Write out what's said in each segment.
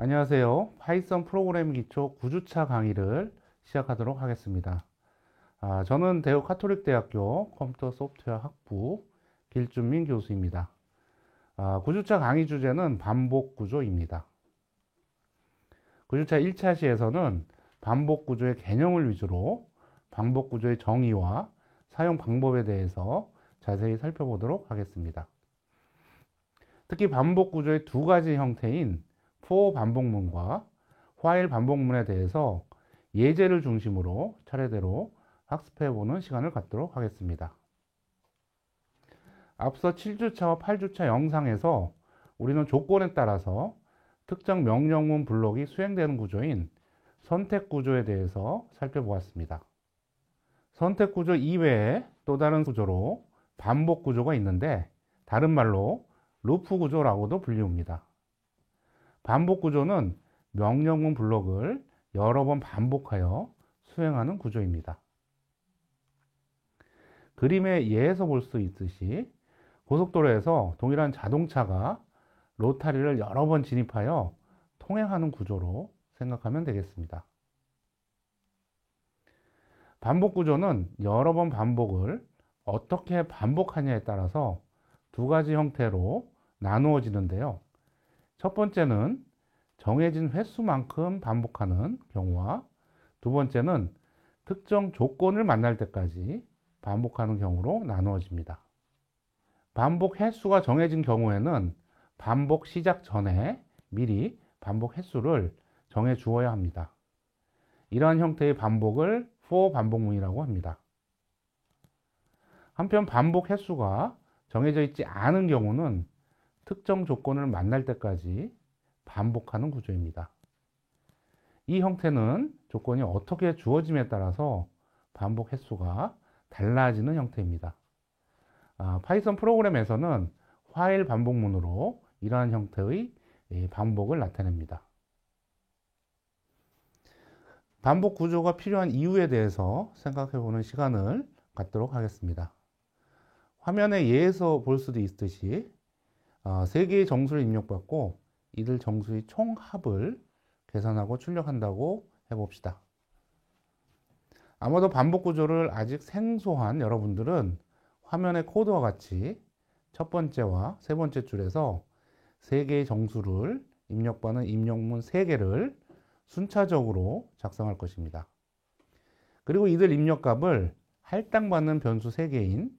안녕하세요. 파이썬 프로그래밍 기초 9주차 강의를 시작하도록 하겠습니다. 저는 대구 카톨릭대학교 컴퓨터 소프트웨어 학부 길준민 교수입니다. 9주차 강의 주제는 반복 구조입니다. 9주차 1차 시에서는 반복 구조의 개념을 위주로 반복 구조의 정의와 사용 방법에 대해서 자세히 살펴보도록 하겠습니다. 특히 반복 구조의 두 가지 형태인 for 반복문과 while 반복문에 대해서 예제를 중심으로 차례대로 학습해보는 시간을 갖도록 하겠습니다. 앞서 7주차와 8주차 영상에서 우리는 조건에 따라서 특정 명령문 블록이 수행되는 구조인 선택 구조에 대해서 살펴보았습니다. 선택 구조 이외에 또 다른 구조로 반복 구조가 있는데 다른 말로 루프 구조라고도 불리웁니다. 반복 구조는 명령문 블록을 여러 번 반복하여 수행하는 구조입니다. 그림의 예에서 볼 수 있듯이 고속도로에서 동일한 자동차가 로타리를 여러 번 진입하여 통행하는 구조로 생각하면 되겠습니다. 반복 구조는 여러 번 반복을 어떻게 반복하냐에 따라서 두 가지 형태로 나누어지는데요. 첫 번째는 정해진 횟수만큼 반복하는 경우와 두 번째는 특정 조건을 만날 때까지 반복하는 경우로 나누어집니다. 반복 횟수가 정해진 경우에는 반복 시작 전에 미리 반복 횟수를 정해 주어야 합니다. 이러한 형태의 반복을 for 반복문이라고 합니다. 한편 반복 횟수가 정해져 있지 않은 경우는 특정 조건을 만날 때까지 반복하는 구조입니다. 이 형태는 조건이 어떻게 주어짐에 따라서 반복 횟수가 달라지는 형태입니다. 파이썬 프로그램에서는 while 반복문으로 이러한 형태의 반복을 나타냅니다. 반복 구조가 필요한 이유에 대해서 생각해 보는 시간을 갖도록 하겠습니다. 화면에 예에서 볼 수도 있듯이 세 개의 정수를 입력받고 이들 정수의 총합을 계산하고 출력한다고 해봅시다. 아마도 반복 구조를 아직 생소한 여러분들은 화면의 코드와 같이 첫 번째와 세 번째 줄에서 세 개의 정수를 입력받는 입력문 3개를 순차적으로 작성할 것입니다. 그리고 이들 입력값을 할당받는 변수 3개인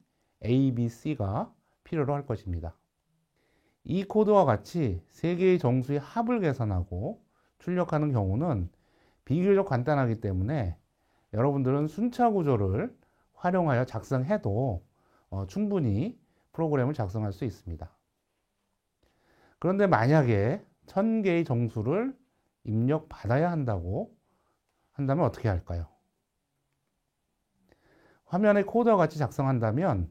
A, B, C가 필요로 할 것입니다. 이 코드와 같이 3개의 정수의 합을 계산하고 출력하는 경우는 비교적 간단하기 때문에 여러분들은 순차 구조를 활용하여 작성해도 충분히 프로그램을 작성할 수 있습니다. 그런데 만약에 1000개의 정수를 입력받아야 한다면 어떻게 할까요? 화면의 코드와 같이 작성한다면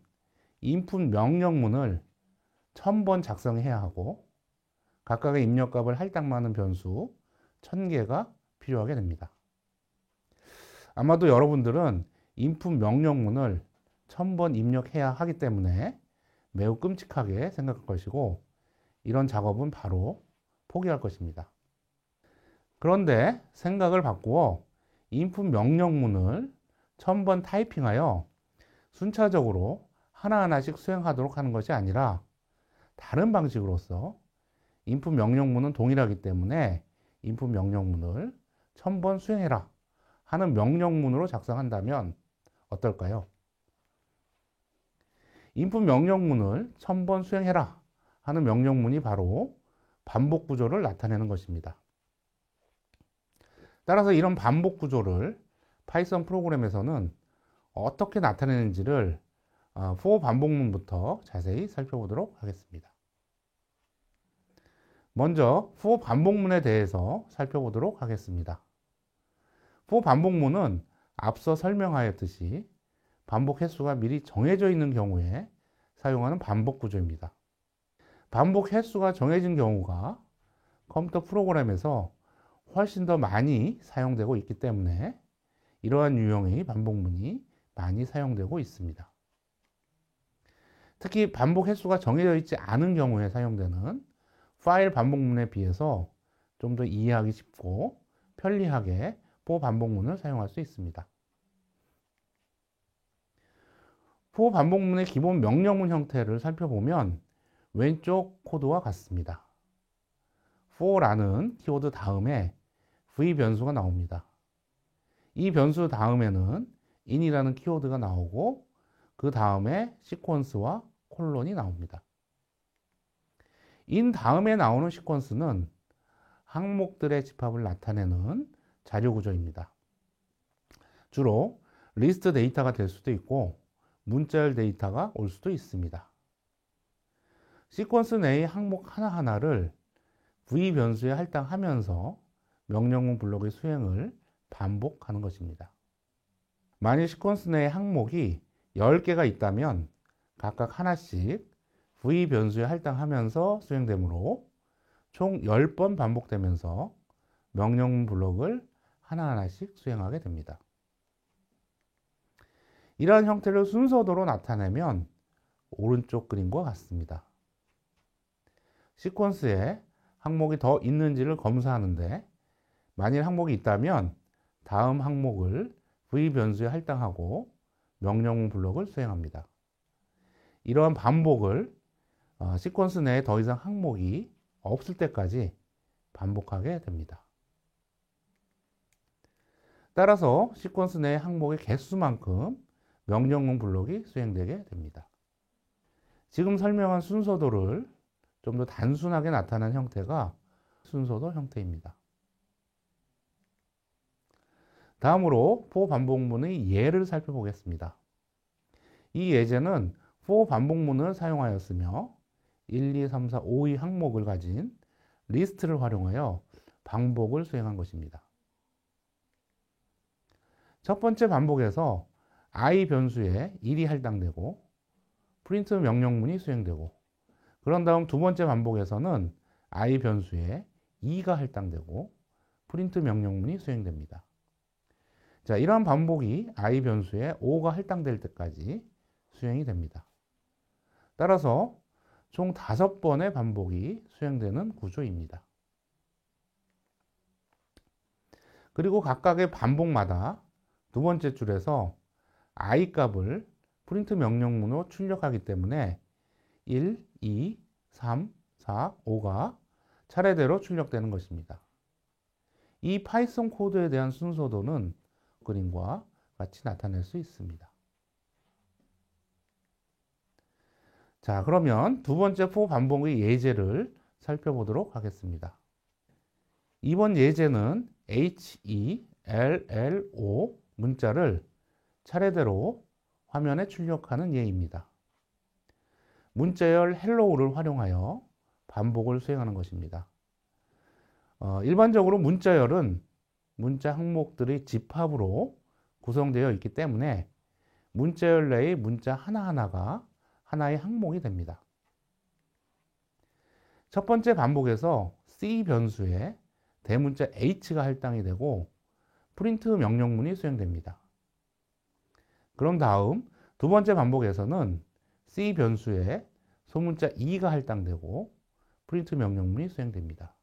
인풋 명령문을 1000번 작성해야 하고 각각의 입력값을 할당받는 변수 1000개가 필요하게 됩니다. 아마도 여러분들은 인풋 명령문을 1000번 입력해야 하기 때문에 매우 끔찍하게 생각할 것이고 이런 작업은 바로 포기할 것입니다. 그런데 생각을 바꾸어 인풋 명령문을 1000번 타이핑하여 순차적으로 하나하나씩 수행하도록 하는 것이 아니라 다른 방식으로서 인풋 명령문은 동일하기 때문에 인풋 명령문을 1000번 수행해라 하는 명령문으로 작성한다면 어떨까요? 인풋 명령문을 1000번 수행해라 하는 명령문이 바로 반복 구조를 나타내는 것입니다. 따라서 이런 반복 구조를 파이썬 프로그램에서는 어떻게 나타내는지를 for 반복문부터 자세히 살펴보도록 하겠습니다. 먼저 for 반복문에 대해서 살펴보도록 하겠습니다. for 반복문은 앞서 설명하였듯이 반복 횟수가 미리 정해져 있는 경우에 사용하는 반복 구조입니다. 반복 횟수가 정해진 경우가 컴퓨터 프로그램에서 훨씬 더 많이 사용되고 있기 때문에 이러한 유형의 반복문이 많이 사용되고 있습니다. 특히 반복 횟수가 정해져 있지 않은 경우에 사용되는 파일 반복문에 비해서 좀 더 이해하기 쉽고 편리하게 for 반복문을 사용할 수 있습니다. for 반복문의 기본 명령문 형태를 살펴보면 왼쪽 코드와 같습니다. for라는 키워드 다음에 v 변수가 나옵니다. 이 변수 다음에는 in이라는 키워드가 나오고 그 다음에 시퀀스와 콜론이 나옵니다. in 다음에 나오는 시퀀스는 항목들의 집합을 나타내는 자료 구조입니다. 주로 리스트 데이터가 될 수도 있고 문자열 데이터가 올 수도 있습니다. 시퀀스 내의 항목 하나하나를 v 변수에 할당하면서 명령문 블록의 수행을 반복하는 것입니다. 만일 시퀀스 내의 항목이 10개가 있다면 각각 하나씩 v 변수에 할당하면서 수행되므로 총 10번 반복되면서 명령문 블록을 하나하나씩 수행하게 됩니다. 이러한 형태를 순서도로 나타내면 오른쪽 그림과 같습니다. 시퀀스에 항목이 더 있는지를 검사하는데 만일 항목이 있다면 다음 항목을 v 변수에 할당하고 명령문 블록을 수행합니다. 이러한 반복을 시퀀스 내에 더 이상 항목이 없을 때까지 반복하게 됩니다. 따라서 시퀀스 내의 항목의 개수만큼 명령문 블록이 수행되게 됩니다. 지금 설명한 순서도를 좀 더 단순하게 나타낸 형태가 순서도 형태입니다. 다음으로 for 반복문의 예를 살펴보겠습니다. 이 예제는 for 반복문을 사용하였으며 1, 2, 3, 4, 5의 항목을 가진 리스트를 활용하여 반복을 수행한 것입니다. 첫 번째 반복에서 i 변수에 1이 할당되고 프린트 명령문이 수행되고 그런 다음 두 번째 반복에서는 i 변수에 2가 할당되고 프린트 명령문이 수행됩니다. 자, 이러한 반복이 i 변수에 5가 할당될 때까지 수행이 됩니다. 따라서 총 5번의 반복이 수행되는 구조입니다. 그리고 각각의 반복마다 두 번째 줄에서 i 값을 프린트 명령문으로 출력하기 때문에 1, 2, 3, 4, 5가 차례대로 출력되는 것입니다. 이 파이썬 코드에 대한 순서도는 그림과 같이 나타낼 수 있습니다. 자, 그러면 두 번째 for 반복의 예제를 살펴보도록 하겠습니다. 이번 예제는 HELLO 문자를 차례대로 화면에 출력하는 예입니다. 문자열 hello를 활용하여 반복을 수행하는 것입니다. 일반적으로 문자열은 문자 항목들의 집합으로 구성되어 있기 때문에 문자열 내의 문자 하나하나가 하나의 항목이 됩니다. 첫 번째 반복에서 C 변수에 대문자 H가 할당이 되고 프린트 명령문이 수행됩니다. 그런 다음 두 번째 반복에서는 C 변수에 소문자 E가 할당되고 프린트 명령문이 수행됩니다.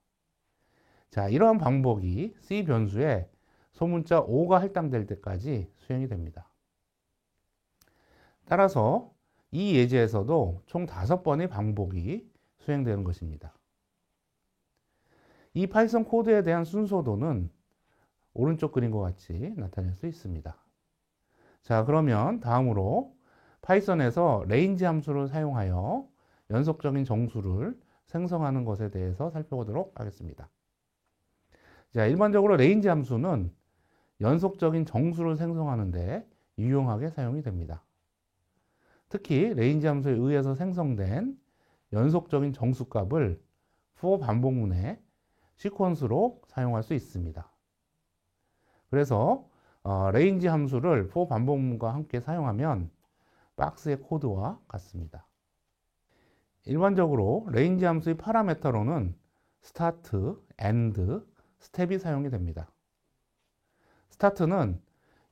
자, 이러한 반복이 C 변수에 소문자 O가 할당될 때까지 수행이 됩니다. 따라서 이 예제에서도 총 5번의 반복이 수행되는 것입니다. 이 파이썬 코드에 대한 순서도는 오른쪽 그림과 같이 나타낼 수 있습니다. 자, 그러면 다음으로 파이썬에서 range 함수를 사용하여 연속적인 정수를 생성하는 것에 대해서 살펴보도록 하겠습니다. 자, 일반적으로 range 함수는 연속적인 정수를 생성하는 데 유용하게 사용이 됩니다. 특히 range 함수에 의해서 생성된 연속적인 정수값을 for 반복문의 시퀀스로 사용할 수 있습니다. 그래서 range 함수를 for 반복문과 함께 사용하면 박스의 코드와 같습니다. 일반적으로 range 함수의 파라미터로는 start, end, step이 사용이 됩니다. start는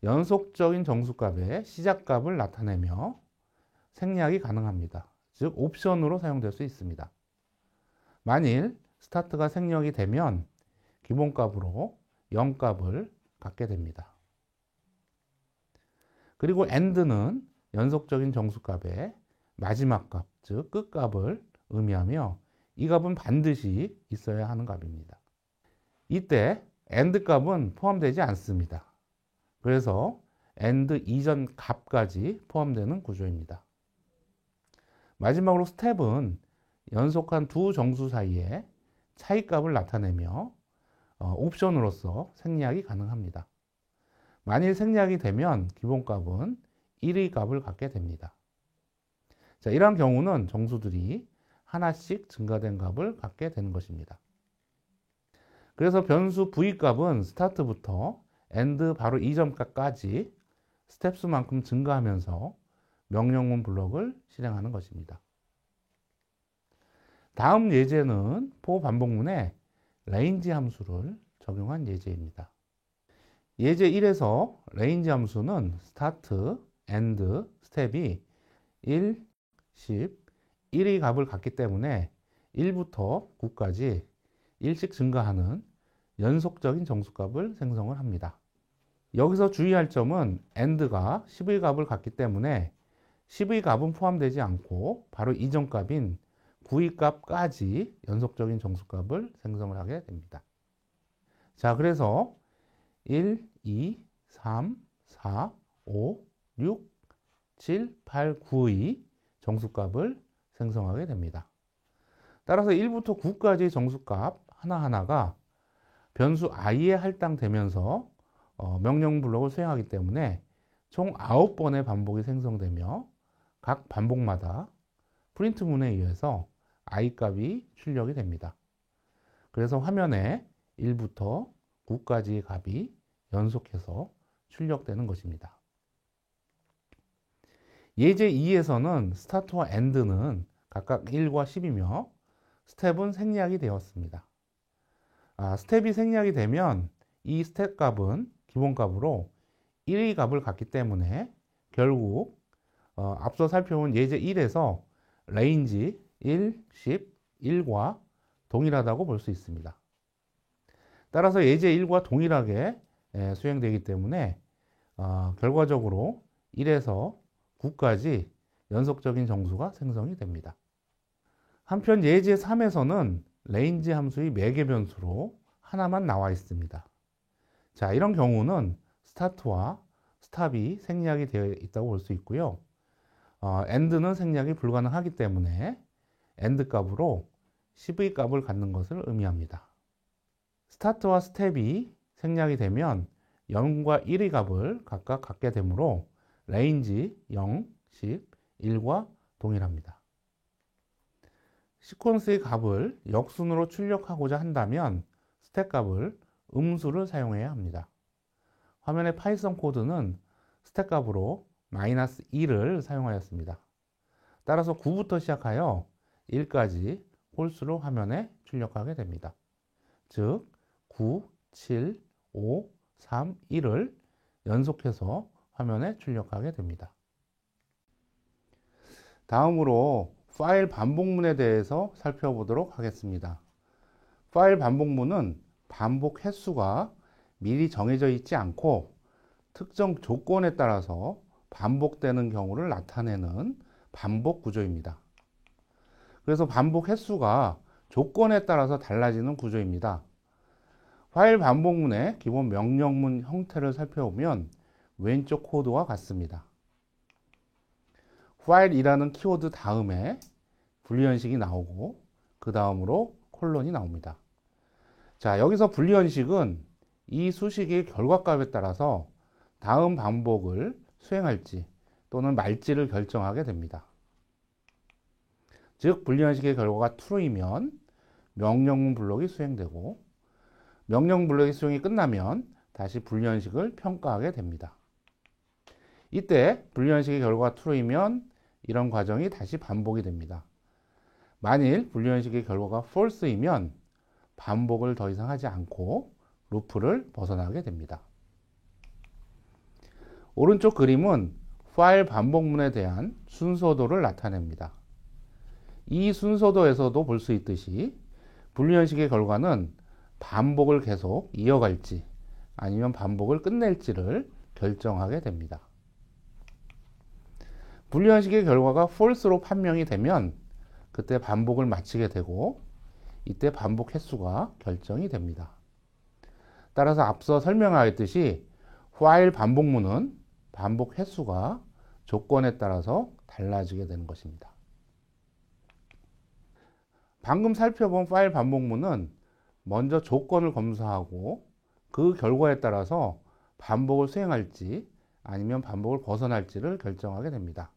연속적인 정수값의 시작값을 나타내며 생략이 가능합니다. 즉 옵션으로 사용될 수 있습니다. 만일 스타트가 생략이 되면 기본값으로 0값을 갖게 됩니다. 그리고 AND는 연속적인 정수값의 마지막 값, 즉 끝값을 의미하며 이 값은 반드시 있어야 하는 값입니다. 이때 AND 값은 포함되지 않습니다. 그래서 AND 이전 값까지 포함되는 구조입니다. 마지막으로 스텝은 연속한 두 정수 사이에 차이값을 나타내며 옵션으로서 생략이 가능합니다. 만일 생략이 되면 기본값은 1의 값을 갖게 됩니다. 자, 이러한 경우는 정수들이 하나씩 증가된 값을 갖게 되는 것입니다. 그래서 변수 v 값은 스타트부터 AND 바로 이전 값까지 스텝수만큼 증가하면서 명령문 블록을 실행하는 것입니다. 다음 예제는 for 반복문에 range 함수를 적용한 예제입니다. 예제 1에서 range 함수는 start, end, 스텝이 1, 10, 1의 값을 갖기 때문에 1부터 9까지 1씩 증가하는 연속적인 정수값을 생성을 합니다. 여기서 주의할 점은 AND가 10의 값을 갖기 때문에 10의 값은 포함되지 않고 바로 이전 값인 9의 값까지 연속적인 정수값을 생성을 하게 됩니다. 자, 그래서 1, 2, 3, 4, 5, 6, 7, 8, 9의 정수값을 생성하게 됩니다. 따라서 1부터 9까지 정수값 하나하나가 변수 i에 할당되면서 명령 블록을 수행하기 때문에 총 9번의 반복이 생성되며 각 반복마다 프린트문에 의해서 i 값이 출력이 됩니다. 그래서 화면에 1부터 9까지의 값이 연속해서 출력되는 것입니다. 예제 2에서는 스타트와 엔드는 각각 1과 10이며 스텝은 생략이 되었습니다. 스텝이 생략이 되면 이 스텝 값은 기본값으로 1의 값을 갖기 때문에 결국 앞서 살펴본 예제 1에서 range 1, 10, 1과 동일하다고 볼 수 있습니다. 따라서 예제 1과 동일하게 수행되기 때문에 결과적으로 1에서 9까지 연속적인 정수가 생성이 됩니다. 한편 예제 3에서는 range 함수의 매개 변수로 하나만 나와 있습니다. 자, 이런 경우는 스타트와 스탑이 생략이 되어 있다고 볼 수 있고요. AND는 생략이 불가능하기 때문에 AND 값으로 10의 값을 갖는 것을 의미합니다. 스타트와 스텝이 생략이 되면 0과 1의 값을 각각 갖게 되므로 range 0, 10, 1과 동일합니다. 시퀀스의 값을 역순으로 출력하고자 한다면 스텝 값을 음수를 사용해야 합니다. 화면의 파이썬 코드는 스텝 값으로 -1을 사용하였습니다. 따라서 9부터 시작하여 1까지 홀수로 화면에 출력하게 됩니다. 즉 9, 7, 5, 3, 1을 연속해서 화면에 출력하게 됩니다. 다음으로 파일 반복문에 대해서 살펴보도록 하겠습니다. 파일 반복문은 반복 횟수가 미리 정해져 있지 않고 특정 조건에 따라서 반복되는 경우를 나타내는 반복 구조입니다. 그래서 반복 횟수가 조건에 따라서 달라지는 구조입니다. 파일 반복문의 기본 명령문 형태를 살펴보면 왼쪽 코드와 같습니다. 파일이라는 키워드 다음에 분리현식이 나오고 그 다음으로 콜론이 나옵니다. 자, 여기서 분리현식은 이 수식의 결과값에 따라서 다음 반복을 수행할지 또는 말지를 결정하게 됩니다. 즉 분리현식의 결과가 true이면 명령문 블록이 수행되고 명령 블록의 수행이 끝나면 다시 분리현식을 평가하게 됩니다. 이때 분리현식의 결과가 true이면 이런 과정이 다시 반복이 됩니다. 만일 분리현식의 결과가 false이면 반복을 더 이상 하지 않고 루프를 벗어나게 됩니다. 오른쪽 그림은 파일 반복문에 대한 순서도를 나타냅니다. 이 순서도에서도 볼 수 있듯이 분리현식의 결과는 반복을 계속 이어갈지 아니면 반복을 끝낼지를 결정하게 됩니다. 불리언식의 결과가 false로 판명이 되면 그때 반복을 마치게 되고 이때 반복 횟수가 결정이 됩니다. 따라서 앞서 설명하였듯이 while 반복문은 반복 횟수가 조건에 따라서 달라지게 되는 것입니다. 방금 살펴본 while 반복문은 먼저 조건을 검사하고 그 결과에 따라서 반복을 수행할지 아니면 반복을 벗어날지를 결정하게 됩니다.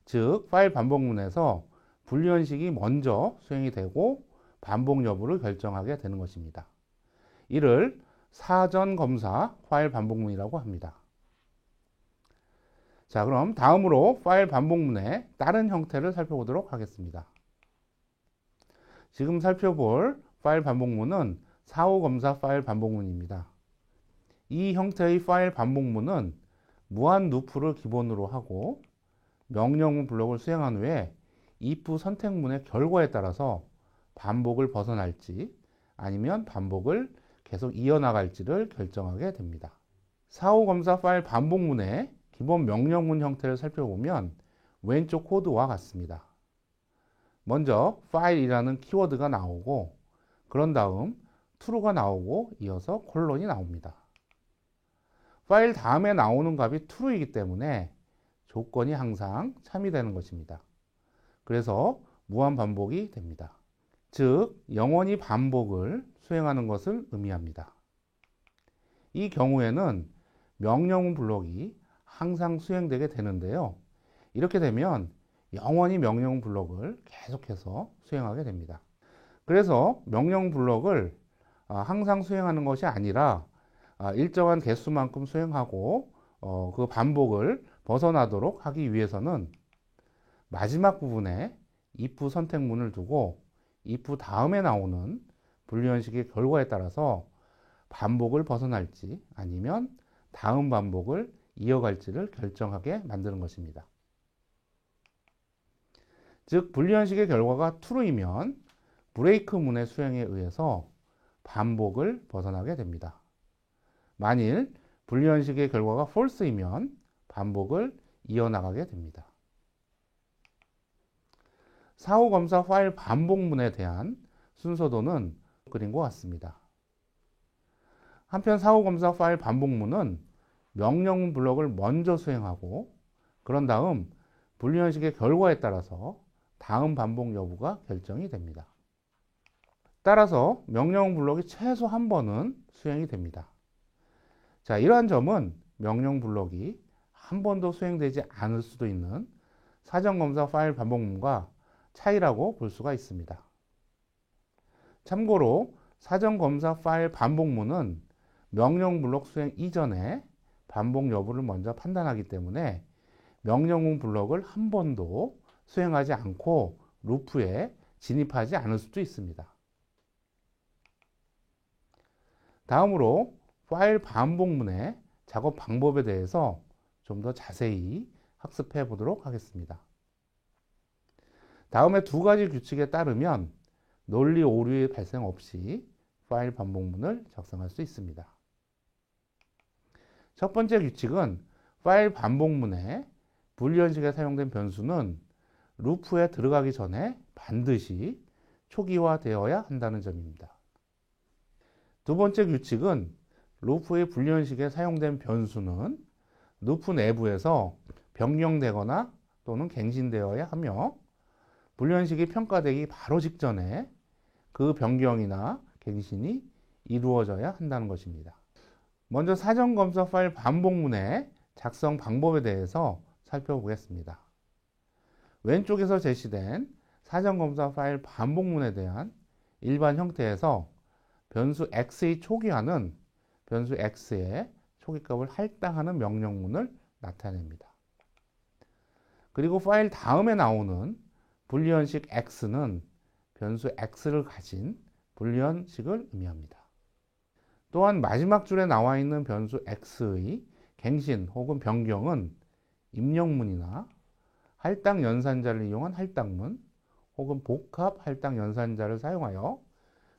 즉, while 반복문에서 불리언식이 먼저 수행이 되고 반복 여부를 결정하게 되는 것입니다. 이를 사전 검사 while 반복문이라고 합니다. 자, 그럼 다음으로 while 반복문의 다른 형태를 살펴보도록 하겠습니다. 지금 살펴볼 while 반복문은 사후 검사 while 반복문입니다. 이 형태의 while 반복문은 무한 루프를 기본으로 하고 명령문 블록을 수행한 후에 if 선택문의 결과에 따라서 반복을 벗어날지 아니면 반복을 계속 이어나갈지를 결정하게 됩니다. 사후 검사 파일 반복문의 기본 명령문 형태를 살펴보면 왼쪽 코드와 같습니다. 먼저 file이라는 키워드가 나오고 그런 다음 true가 나오고 이어서 콜론이 나옵니다. 파일 다음에 나오는 값이 true이기 때문에 조건이 항상 참이 되는 것입니다. 그래서 무한 반복이 됩니다. 즉, 영원히 반복을 수행하는 것을 의미합니다. 이 경우에는 명령문 블록이 항상 수행되게 되는데요. 이렇게 되면 영원히 명령 블록을 계속해서 수행하게 됩니다. 그래서 명령 블록을 항상 수행하는 것이 아니라 일정한 개수만큼 수행하고 그 반복을 벗어나도록 하기 위해서는 마지막 부분에 if 선택문을 두고 if 다음에 나오는 불리언식의 결과에 따라서 반복을 벗어날지 아니면 다음 반복을 이어갈지를 결정하게 만드는 것입니다. 즉, 불리언식의 결과가 true이면 브레이크문의 수행에 의해서 반복을 벗어나게 됩니다. 만일 불리언식의 결과가 false이면 반복을 이어나가게 됩니다. 사후 검사 파일 반복문에 대한 순서도는 그림과 같습니다. 한편 사후 검사 파일 반복문은 명령문 블록을 먼저 수행하고 그런 다음 불리언식의 결과에 따라서 다음 반복 여부가 결정이 됩니다. 따라서 명령문 블록이 최소 한 번은 수행이 됩니다. 자, 이러한 점은 명령 블록이 한 번도 수행되지 않을 수도 있는 사전검사 파일 반복문과 차이라고 볼 수가 있습니다. 참고로 사전검사 파일 반복문은 명령 블록 수행 이전에 반복 여부를 먼저 판단하기 때문에 명령문 블록을 한 번도 수행하지 않고 루프에 진입하지 않을 수도 있습니다. 다음으로 파일 반복문의 작업 방법에 대해서 좀 더 자세히 학습해 보도록 하겠습니다. 다음에 두 가지 규칙에 따르면 논리 오류의 발생 없이 파일 반복문을 작성할 수 있습니다. 첫 번째 규칙은 파일 반복문에 불리언식에 사용된 변수는 루프에 들어가기 전에 반드시 초기화되어야 한다는 점입니다. 두 번째 규칙은 루프의 불리언식에 사용된 변수는 루프 내부에서 변경되거나 또는 갱신되어야 하며 불리언식이 평가되기 바로 직전에 그 변경이나 갱신이 이루어져야 한다는 것입니다. 먼저 사전검사 파일 반복문의 작성 방법에 대해서 살펴보겠습니다. 왼쪽에서 제시된 사전검사 파일 반복문에 대한 일반 형태에서 변수 x의 초기화는 변수 x의 초기값을 할당하는 명령문을 나타냅니다. 그리고 파일 다음에 나오는 불리언식 x는 변수 x를 가진 불리언식을 의미합니다. 또한 마지막 줄에 나와 있는 변수 x의 갱신 혹은 변경은 입력문이나 할당 연산자를 이용한 할당문 혹은 복합 할당 연산자를 사용하여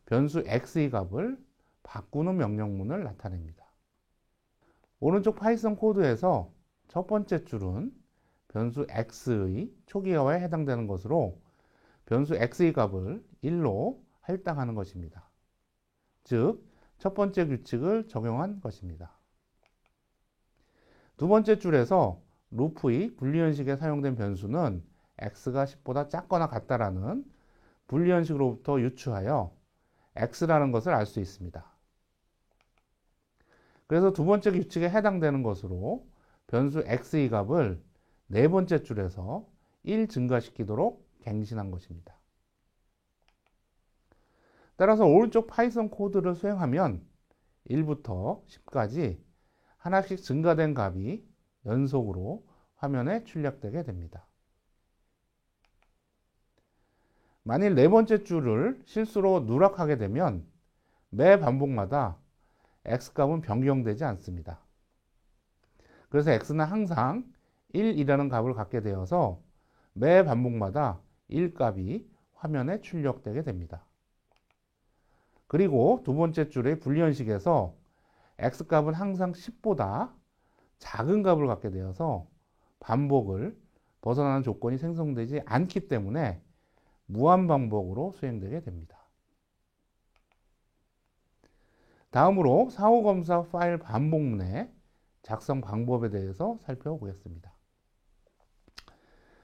변수 x의 값을 바꾸는 명령문을 나타냅니다. 오른쪽 파이썬 코드에서 첫 번째 줄은 변수 x의 초기화에 해당되는 것으로 변수 x의 값을 1로 할당하는 것입니다. 즉, 첫 번째 규칙을 적용한 것입니다. 두 번째 줄에서 루프의 분리현식에 사용된 변수는 x가 10보다 작거나 같다라는 분리현식으로부터 유추하여 x라는 것을 알 수 있습니다. 그래서 두 번째 규칙에 해당되는 것으로 변수 x의 값을 네 번째 줄에서 1 증가시키도록 갱신한 것입니다. 따라서 오른쪽 파이썬 코드를 수행하면 1부터 10까지 하나씩 증가된 값이 연속으로 화면에 출력되게 됩니다. 만일 네 번째 줄을 실수로 누락하게 되면 매 반복마다 x값은 변경되지 않습니다. 그래서 x는 항상 1이라는 값을 갖게 되어서 매 반복마다 1값이 화면에 출력되게 됩니다. 그리고 두 번째 줄의 분리현식에서 x값은 항상 10보다 작은 값을 갖게 되어서 반복을 벗어나는 조건이 생성되지 않기 때문에 무한반복으로 수행되게 됩니다. 다음으로 사후검사 파일 반복문의 작성 방법에 대해서 살펴보겠습니다.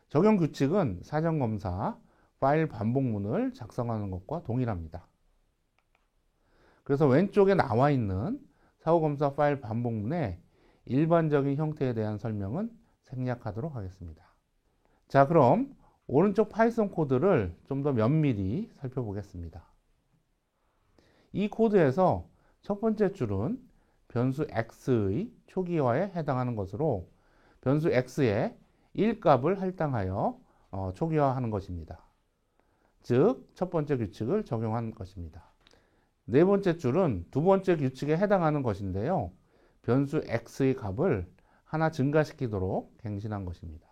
적용 규칙은 사전검사 파일 반복문을 작성하는 것과 동일합니다. 그래서 왼쪽에 나와 있는 사후검사 파일 반복문의 일반적인 형태에 대한 설명은 생략하도록 하겠습니다. 자, 그럼 오른쪽 파이썬 코드를 좀 더 면밀히 살펴보겠습니다. 이 코드에서 첫 번째 줄은 변수 x의 초기화에 해당하는 것으로 변수 x에 1값을 할당하여 초기화하는 것입니다. 즉, 첫 번째 규칙을 적용한 것입니다. 네 번째 줄은 두 번째 규칙에 해당하는 것인데요. 변수 x의 값을 하나 증가시키도록 갱신한 것입니다.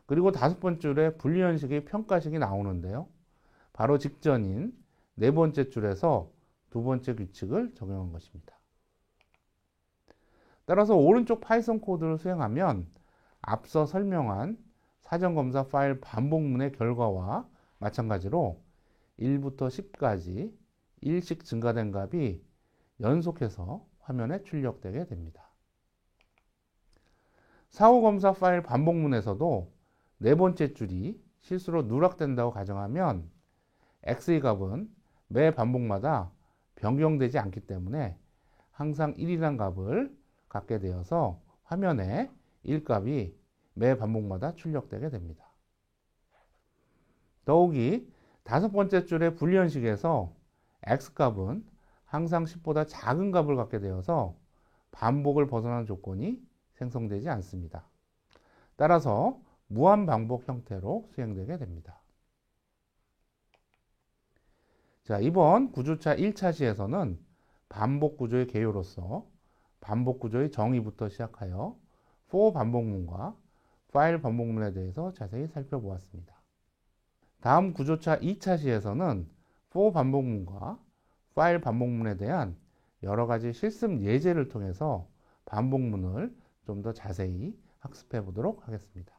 그리고 다섯 번째 줄에 분리현식의 평가식이 나오는데요. 바로 직전인 네 번째 줄에서 두 번째 규칙을 적용한 것입니다. 따라서 오른쪽 파이썬 코드를 수행하면 앞서 설명한 사전검사 파일 반복문의 결과와 마찬가지로 1부터 10까지 1씩 증가된 값이 연속해서 화면에 출력되게 됩니다. 사후검사 파일 반복문에서도 네 번째 줄이 실수로 누락된다고 가정하면 x의 값은 매 반복마다 변경되지 않기 때문에 항상 1이라는 값을 갖게 되어서 화면에 1값이 매 반복마다 출력되게 됩니다. 더욱이 다섯 번째 줄의 분리현식에서 x값은 항상 10보다 작은 값을 갖게 되어서 반복을 벗어나는 조건이 생성되지 않습니다. 따라서 무한반복 형태로 수행되게 됩니다. 자, 이번 구조차 1차 시에서는 반복 구조의 개요로서 반복 구조의 정의부터 시작하여 for 반복문과 파일 반복문에 대해서 자세히 살펴보았습니다. 다음 구조차 2차 시에서는 for 반복문과 파일 반복문에 대한 여러 가지 실습 예제를 통해서 반복문을 좀 더 자세히 학습해 보도록 하겠습니다.